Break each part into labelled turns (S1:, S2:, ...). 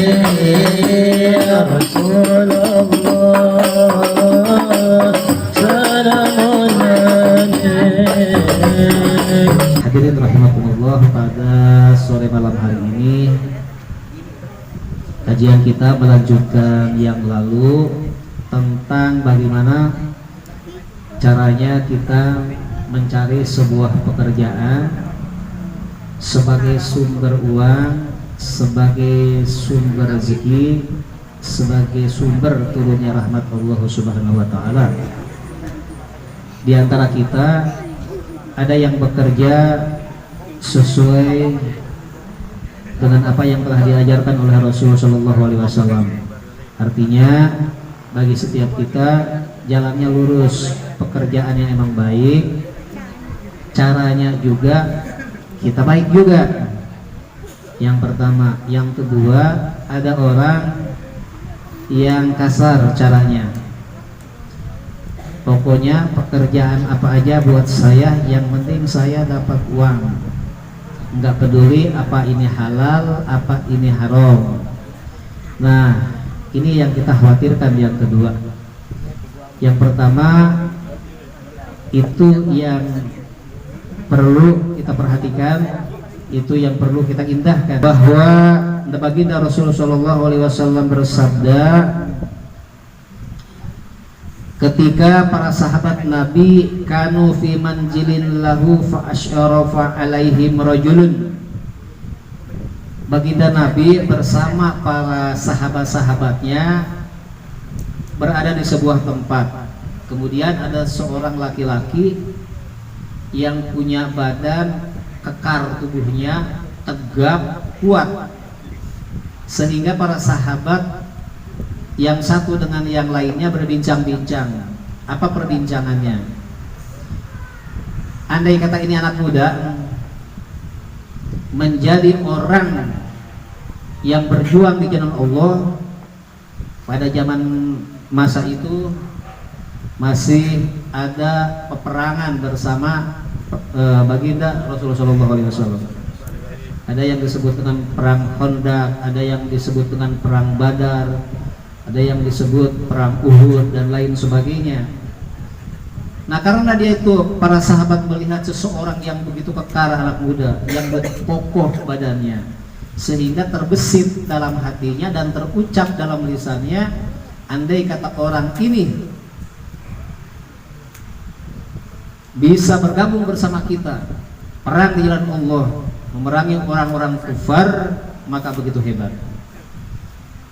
S1: ya Rasulullah salamun alaik.
S2: Hadirin rahimakumullah, pada sore malam hari ini kajian kita melanjutkan yang lalu tentang bagaimana caranya kita mencari sebuah pekerjaan sebagai sumber uang, sebagai sumber rezeki, sebagai sumber turunnya rahmat Allah Subhanahu wa taala. Di antara kita ada yang bekerja sesuai dengan apa yang telah diajarkan oleh Rasulullah Shallallahu Alaihi Wasallam. Artinya bagi setiap kita jalannya lurus, pekerjaan yang emang baik, caranya juga kita baik juga. Yang pertama, yang kedua, ada orang yang kasar caranya. Pokoknya pekerjaan apa aja buat saya, yang penting saya dapat uang. Enggak peduli apa ini halal, apa ini haram. Nah, ini yang kita khawatirkan. Yang kedua, yang pertama itu yang perlu kita perhatikan, itu yang perlu kita indahkan, bahwa baginda Rasulullah SAW bersabda ketika para sahabat Nabi kanu fi manjilin lahu fa asyarafa alaihim rajulun. Baginda Nabi bersama para sahabat-sahabatnya berada di sebuah tempat. Kemudian ada seorang laki-laki yang punya badan kekar, tubuhnya tegap, kuat, sehingga para sahabat yang satu dengan yang lainnya berbincang-bincang. Apa perbincangannya? Andai kata ini anak muda menjadi orang yang berjuang di jalan Allah, pada zaman masa itu masih ada peperangan bersama baginda Rasulullah SAW. Ada yang disebut dengan perang Khandaq, ada yang disebut dengan perang Badar, ada yang disebut perang Uhud dan lain sebagainya. Nah, karena dia itu, para sahabat melihat seseorang yang begitu kekar, anak muda yang kokoh badannya, sehingga terbesit dalam hatinya dan terucap dalam lisannya, andai kata orang ini bisa bergabung bersama kita perang di jalan Allah, memerangi orang-orang kufar, maka begitu hebat.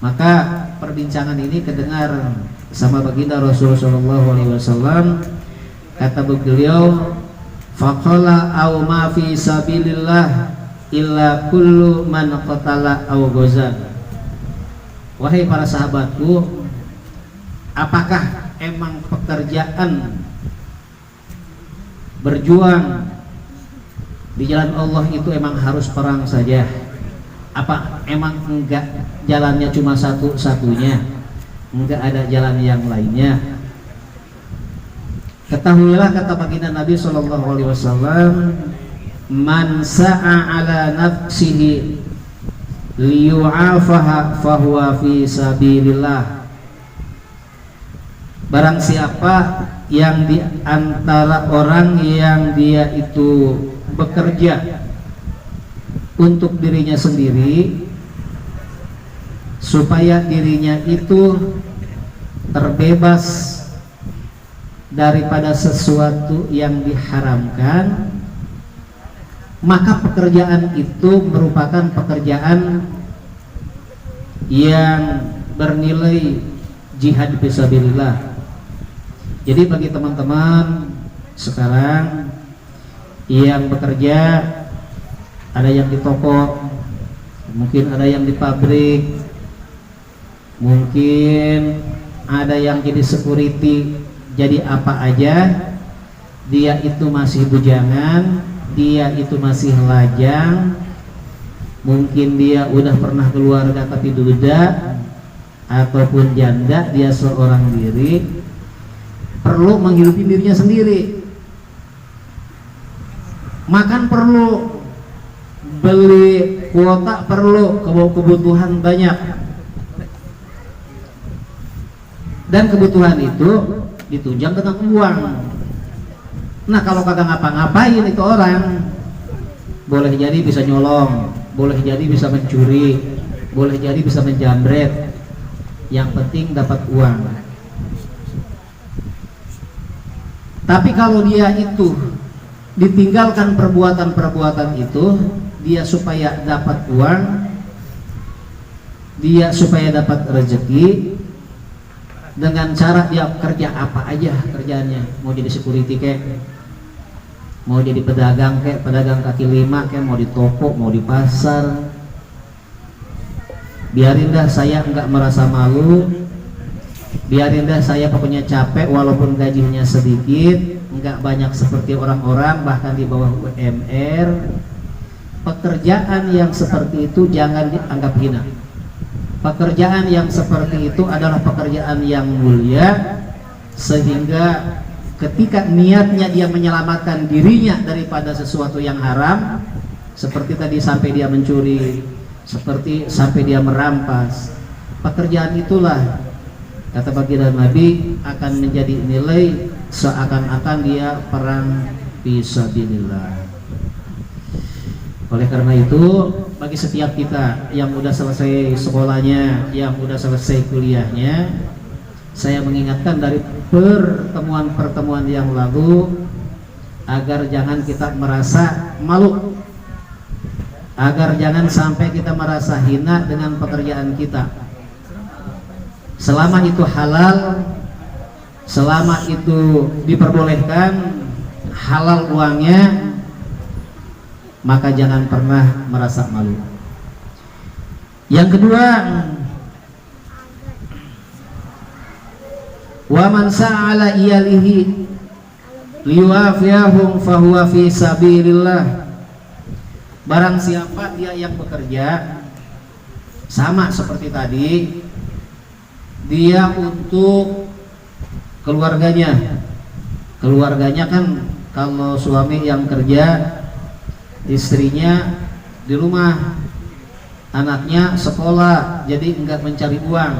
S2: Maka perbincangan ini kedengar sama baginda Rasulullah SAW. Kata beliau, faqala aw ma fi sabilillah illa kullu man qatala aw ghazal. Wahai para sahabatku, apakah emang pekerjaan berjuang di jalan Allah itu emang harus perang saja? Apa emang enggak jalannya cuma satu-satunya? Enggak ada jalan yang lainnya? Ketahuilah, kata baginda Nabi SAW, man sa'a ala nafsihi liyu'afaha fahuwa fi sabilillah. Barang siapa yang di antara orang yang dia itu bekerja untuk dirinya sendiri supaya dirinya itu terbebas daripada sesuatu yang diharamkan, maka pekerjaan itu merupakan pekerjaan yang bernilai jihad fisabilillah. Jadi bagi teman-teman sekarang yang bekerja, ada yang di toko, mungkin ada yang di pabrik, mungkin ada yang jadi security, jadi apa aja, dia itu masih bujangan, dia itu masih lajang, mungkin dia udah pernah keluarga tapi duda ataupun janda, dia seorang diri, perlu menghidupi dirinya sendiri. Makan perlu, beli kuota perlu, kebutuhan banyak. dan kebutuhan itu ditunjang dengan uang. Nah kalau kagak ngapa-ngapain itu orang, boleh jadi bisa nyolong, boleh jadi bisa mencuri, boleh jadi bisa menjamret, yang penting dapat uang. Tapi kalau dia itu ditinggalkan perbuatan-perbuatan itu, dia supaya dapat uang, dia supaya dapat rezeki, dengan cara dia kerja apa aja kerjaannya, mau jadi security kek, mau jadi pedagang kek, pedagang kaki lima kek, mau di toko, mau di pasar, biarin dah saya enggak merasa malu, biarin dah saya pokoknya capek walaupun gajinya sedikit, enggak banyak seperti orang-orang bahkan di bawah UMR. Pekerjaan yang seperti itu jangan dianggap hina. Pekerjaan yang seperti itu adalah pekerjaan yang mulia, sehingga ketika niatnya dia menyelamatkan dirinya daripada sesuatu yang haram, seperti tadi sampai dia mencuri, seperti sampai dia merampas, pekerjaan itulah kata baginda Nabi akan menjadi nilai seakan-akan dia perang fisabilillah. Oleh karena itu, bagi setiap kita yang udah selesai sekolahnya, yang udah selesai kuliahnya, saya mengingatkan dari pertemuan-pertemuan yang lalu agar jangan kita merasa malu, agar jangan sampai kita merasa hina dengan pekerjaan kita. Selama itu halal, selama itu diperbolehkan, halal uangnya, maka jangan pernah merasa malu. Yang kedua, wa man sa'ala iyalihi liwafiyahum fahuwa fi sabilillah. Barang siapa dia yang bekerja, sama seperti tadi, dia untuk keluarganya. Keluarganya kan kalau suami yang kerja, istrinya di rumah, anaknya sekolah, jadi enggak mencari uang.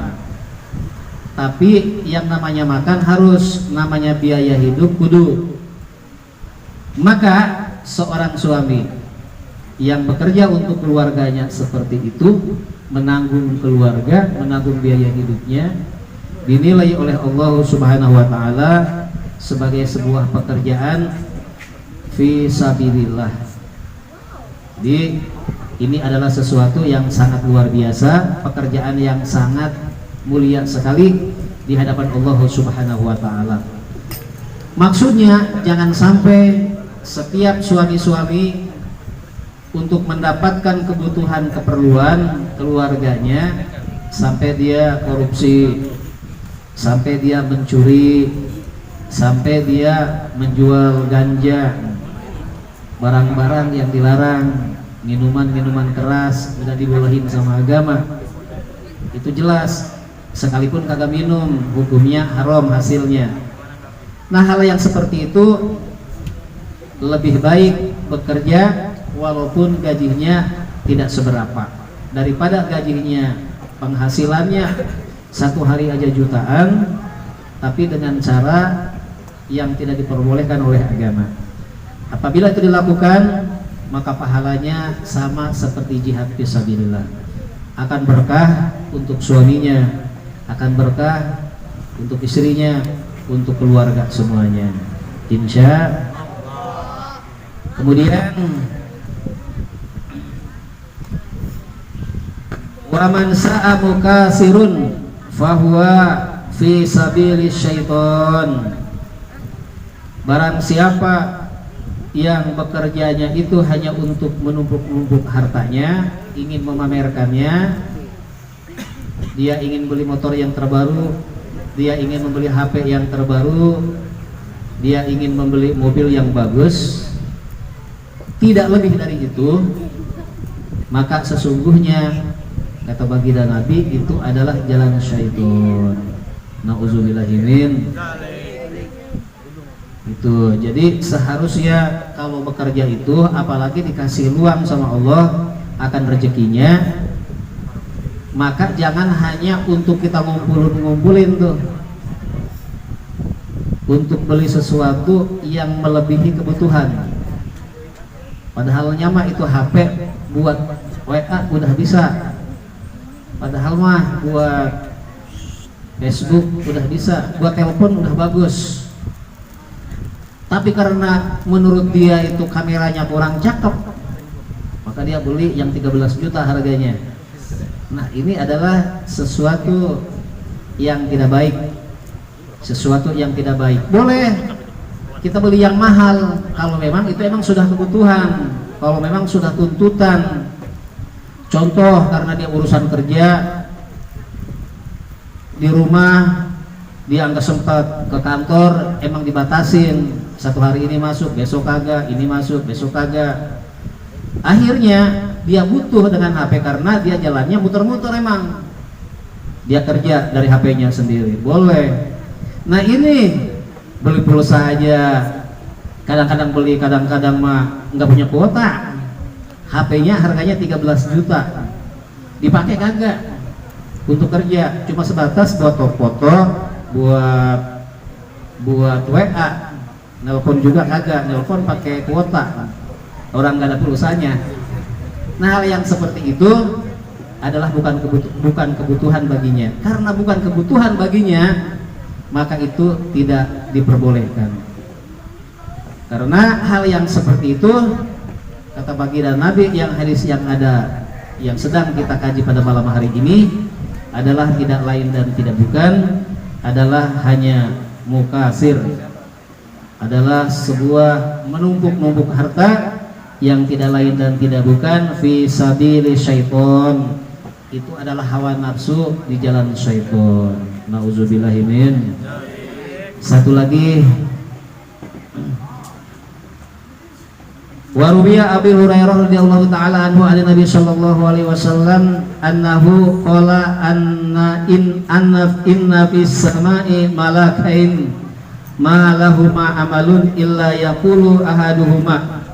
S2: Tapi yang namanya makan harus, namanya biaya hidup kudu. Maka seorang suami yang bekerja untuk keluarganya seperti itu, menanggung keluarga, menanggung biaya hidupnya, dinilai oleh Allah Subhanahu wa taala sebagai sebuah pekerjaan fi sabilillah. Jadi ini adalah sesuatu yang sangat luar biasa, pekerjaan yang sangat mulia sekali di hadapan Allah Subhanahu wa taala. Maksudnya jangan sampai setiap suami-suami untuk mendapatkan kebutuhan keperluan keluarganya sampai dia korupsi, sampai dia mencuri, sampai dia menjual ganja, barang-barang yang dilarang, minuman-minuman keras udah dibolehin sama agama. Itu jelas, sekalipun kagak minum hukumnya haram hasilnya. Nah hal yang seperti itu lebih baik bekerja walaupun gajinya tidak seberapa, daripada gajinya penghasilannya satu hari aja jutaan tapi dengan cara yang tidak diperbolehkan oleh agama. Apabila itu dilakukan, maka pahalanya sama seperti jihad fisabilillah. Akan berkah untuk suaminya, akan berkah untuk istrinya, untuk keluarga semuanya, insya. Kemudian wa man sa'a mukasirun fahuwa fi sabilis syaiton. Barang siapa yang bekerjanya itu hanya untuk menumpuk-numpuk hartanya, ingin memamerkannya, dia ingin beli motor yang terbaru, dia ingin membeli HP yang terbaru, dia ingin membeli mobil yang bagus, tidak lebih dari itu, maka sesungguhnya kata baginda Nabi itu adalah jalan syaitan. Nauzubillahimin. Itu jadi seharusnya kalau bekerja itu, apalagi dikasih luang sama Allah akan rezekinya, maka jangan hanya untuk kita ngumpulin tuh, untuk beli sesuatu yang melebihi kebutuhan. Padahal mah itu HP buat WA udah bisa, padahal mah buat Facebook udah bisa, buat telepon udah bagus. Tapi karena menurut dia itu kameranya kurang cakep, maka dia beli yang 13 juta harganya. Nah, ini adalah sesuatu yang tidak baik. Sesuatu yang tidak baik. Boleh kita beli yang mahal kalau memang itu emang sudah kebutuhan, kalau memang sudah tuntutan. Contoh, karena dia urusan kerja di rumah, dia nggak sempat ke kantor, emang dibatasin, satu hari ini masuk, besok kagak, ini masuk, besok kagak. Akhirnya dia butuh dengan HP karena dia jalannya muter-muter, emang dia kerja dari HP-nya sendiri. Boleh. Nah, ini beli pulsa aja, kadang-kadang beli, kadang-kadang mah nggak punya kuota. HP-nya harganya 13 juta, dipakai kagak untuk kerja, cuma sebatas buat foto, buat WA, nelpon juga kagak, nelpon pakai kuota, orang nggak ada pulsanya. Nah, hal yang seperti itu adalah bukan kebutuhan baginya. Karena bukan kebutuhan baginya, maka itu tidak diperbolehkan. Karena hal yang seperti itu, kata baginda Nabi, yang hadis yang ada yang sedang kita kaji pada malam hari ini adalah tidak lain dan tidak bukan, adalah hanya mukasir, adalah sebuah menumpuk-numpuk harta yang tidak lain dan tidak bukan fi sabili syaiton. Itu adalah hawa nafsu di jalan syaiton. Nauzubillahi min. Satu lagi, wa rubiya Abi Hurairah radhiyallahu taala anhu an Nabi sallallahu alaihi wasallam annahu qala inna fis samai malakain ma lahuma amalun illa yaqulu ahaduhuma.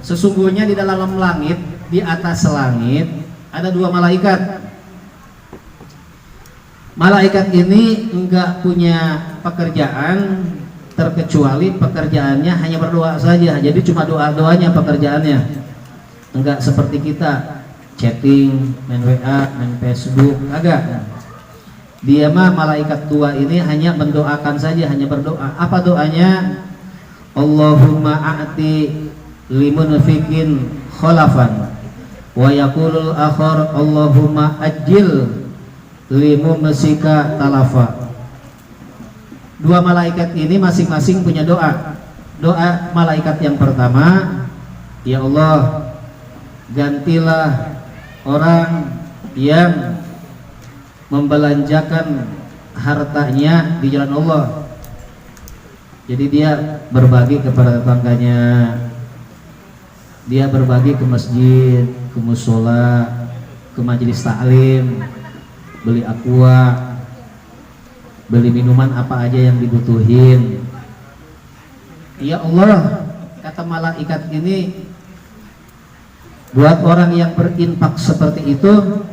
S2: Sesungguhnya di dalam langit, di atas langit ada dua malaikat. Malaikat ini enggak punya pekerjaan terkecuali pekerjaannya hanya berdoa saja. Jadi cuma doa-doanya pekerjaannya. Enggak seperti kita chatting, main WA, main Facebook, agak. Dia mah malaikat dua ini hanya mendoakan saja, hanya berdoa. Apa doanya? Allahumma a'ti limunfiqin khalafan wa yaqulul akhar Allahumma ajil limumsika talafa. Dua malaikat ini masing-masing punya doa. Doa malaikat yang pertama, ya Allah, gantilah orang yang membelanjakan hartanya di jalan Allah. Jadi dia berbagi kepada tetangganya, dia berbagi ke masjid, ke musola, ke majelis taklim, beli aqua, beli minuman apa aja yang dibutuhin. Ya Allah, kata malaikat ini, buat orang yang berinfak seperti itu,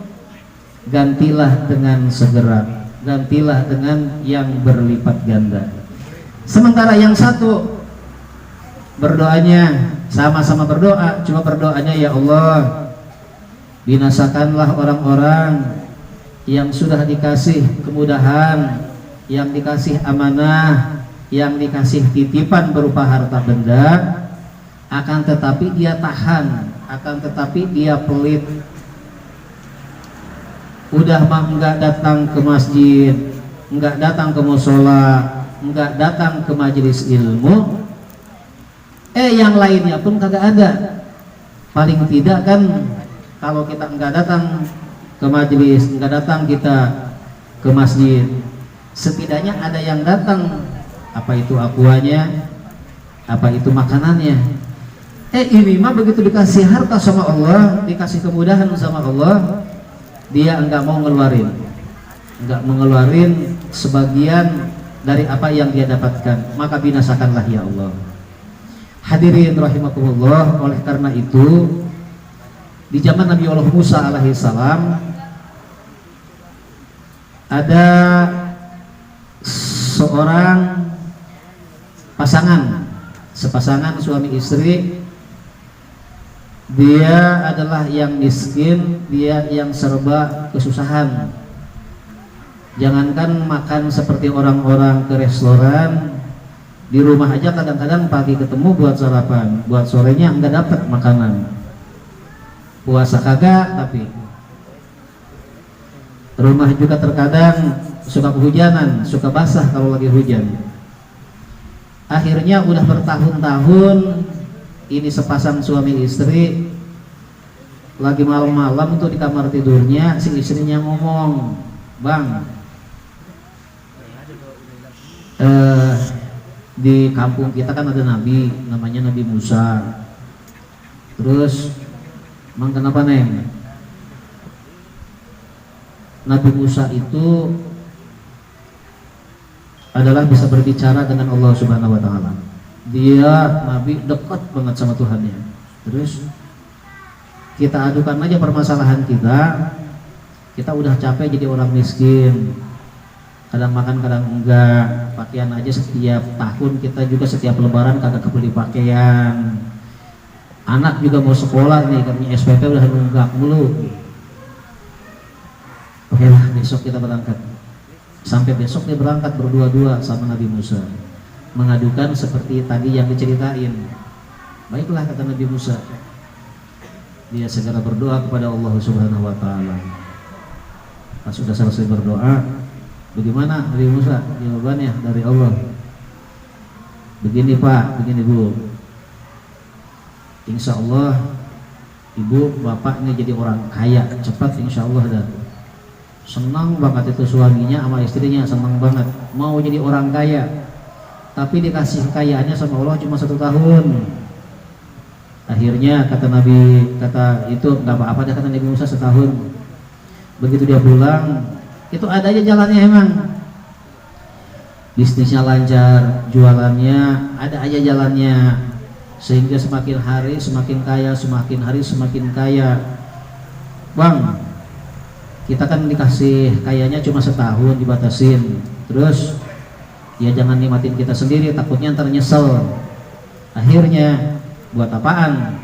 S2: gantilah dengan segera, gantilah dengan yang berlipat ganda. Sementara yang satu berdoanya sama-sama berdoa, cuma berdoanya, ya Allah, binasakanlah orang-orang yang sudah dikasih kemudahan, yang dikasih amanah, yang dikasih titipan berupa harta benda, akan tetapi dia tahan, akan tetapi dia pelit. Udah mah enggak datang ke masjid, enggak datang ke musola, enggak datang ke majelis ilmu, yang lainnya pun kagak ada. Paling tidak kan kalau kita enggak datang ke majelis, enggak datang kita ke masjid, setidaknya ada yang datang, apa itu aquanya, apa itu makanannya. Ini mah begitu dikasih harta sama Allah, dikasih kemudahan sama Allah, dia enggak mau ngeluarin, enggak mengeluarin sebagian dari apa yang dia dapatkan, maka binasakanlah ya Allah. Hadirin rahimakumullah, oleh karena itu di zaman Nabi Allah Musa alaihissalam ada seorang sepasangan suami istri, dia adalah yang miskin, dia yang serba kesusahan. Jangankan makan seperti orang-orang ke restoran, di rumah aja kadang-kadang pagi ketemu buat sarapan, buat sorenya nggak dapat makanan. Puasa kagak, tapi rumah juga terkadang suka kehujanan, suka basah kalau lagi hujan. Akhirnya udah bertahun-tahun ini sepasang suami istri lagi malam-malam tuh di kamar tidurnya, si istrinya ngomong, "Bang, di kampung kita kan ada nabi, namanya Nabi Musa. Terus, Mang kenapa Neng? Nabi Musa itu adalah bisa berbicara dengan Allah Subhanahu wa Ta'ala. Dia nabi dekat banget sama Tuhannya. Terus kita adukan aja permasalahan kita udah capek jadi orang miskin, kadang makan kadang enggak, pakaian aja setiap tahun kita juga setiap lebaran kagak kebeli pakaian, anak juga mau sekolah nih karena SPP udah nunggak mulu. Oke lah, besok kita berangkat. Sampai besok dia berangkat berdua-dua sama Nabi Musa, mengadukan seperti tadi yang diceritain. Baiklah, kata Nabi Musa, dia segera berdoa kepada Allah Subhanahu wa Ta'ala. Pas sudah selesai berdoa, bagaimana Nabi Musa? Jawabannya dari Allah, begini Pak, begini Bu, insya Allah Ibu Bapak ini jadi orang kaya cepat, insya Allah dah. Senang banget itu suaminya sama istrinya, senang banget mau jadi orang kaya, tapi dikasih kekayaannya sama Allah cuma 1 tahun. Akhirnya kata itu nggak apa-apa dah, kata Nabi Musa, 1 tahun. Begitu dia pulang, itu ada aja jalannya, emang bisnisnya lancar, jualannya ada aja jalannya, sehingga semakin hari semakin kaya, semakin hari semakin kaya. Bang, kita kan dikasih kayaknya cuma 1 tahun dibatasin, terus ya jangan nikmatin kita sendiri, takutnya ntar nyesel. Akhirnya buat apaan,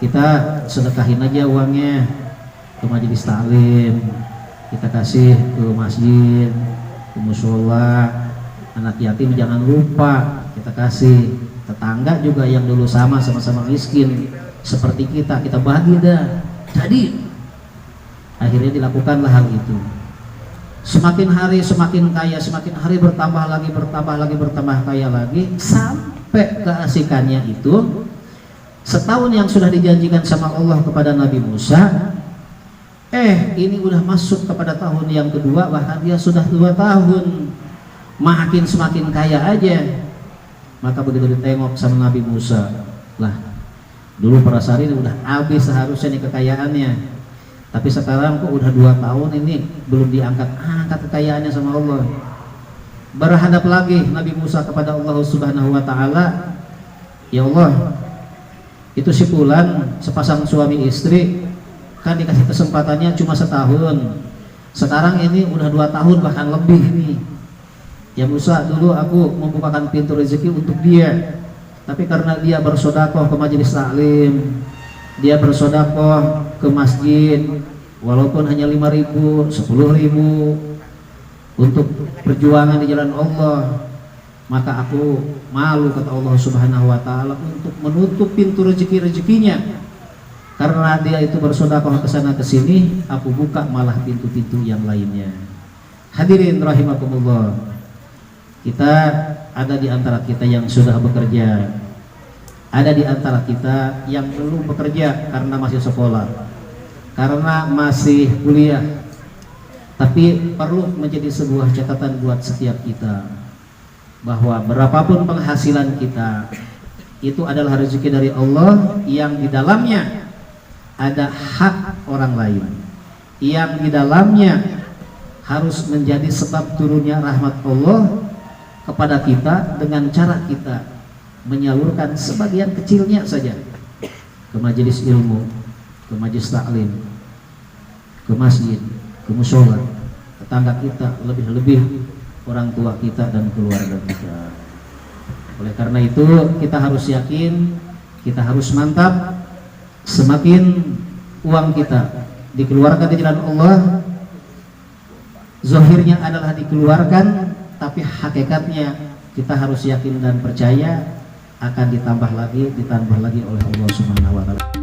S2: kita sedekahin aja uangnya ke majelis taklim, kita kasih ke masjid, ke musola, anak yatim jangan lupa kita kasih, tetangga juga yang dulu sama-sama miskin seperti kita bagi dah. Jadi akhirnya dilakukanlah hal itu. Semakin hari semakin kaya, semakin hari bertambah kaya lagi, sampai keasikannya itu setahun yang sudah dijanjikan sama Allah kepada Nabi Musa, ini udah masuk kepada tahun yang kedua, bahkan dia sudah 2 tahun, makin semakin kaya aja. Maka begitu ditengok sama Nabi Musa, lah dulu perasaan ini udah habis seharusnya nih kekayaannya, tapi sekarang kok udah 2 tahun ini belum diangkat kekayaannya sama Allah. Berhadap lagi Nabi Musa kepada Allah Subhanahu wa Ta'ala, ya Allah, itu si fulan sepasang suami istri kan dikasih kesempatannya cuma 1 tahun, sekarang ini udah 2 tahun bahkan lebih nih. Ya Musa, dulu aku membukakan pintu rezeki untuk dia, tapi karena dia bersodakoh ke majelis taklim, dia bersodakoh ke masjid, walaupun hanya 5.000, 10.000 untuk perjuangan di jalan Allah, maka aku malu, kata Allah Subhanahu wa Ta'ala, untuk menutup pintu rezeki-rezekinya. Karena dia itu bersodakoh ke sana ke sini, aku buka malah pintu-pintu yang lainnya. Hadirin rahimakumullah, kita ada di antara kita yang sudah bekerja, ada di antara kita yang belum bekerja karena masih sekolah, karena masih kuliah. Tapi perlu menjadi sebuah catatan buat setiap kita, bahwa berapapun penghasilan kita, itu adalah rezeki dari Allah yang di dalamnya ada hak orang lain, yang di dalamnya harus menjadi sebab turunnya rahmat Allah kepada kita dengan cara kita menyalurkan sebagian kecilnya saja ke majelis ilmu, ke majelis taklim, ke masjid, ke musola, tetangga kita, lebih-lebih orang tua kita dan keluarga kita. Oleh karena itu kita harus yakin, kita harus mantap. Semakin uang kita dikeluarkan di jalan Allah, zahirnya adalah dikeluarkan, tapi hakikatnya kita harus yakin dan percaya akan ditambah lagi oleh Allah Subhanahu wa taala.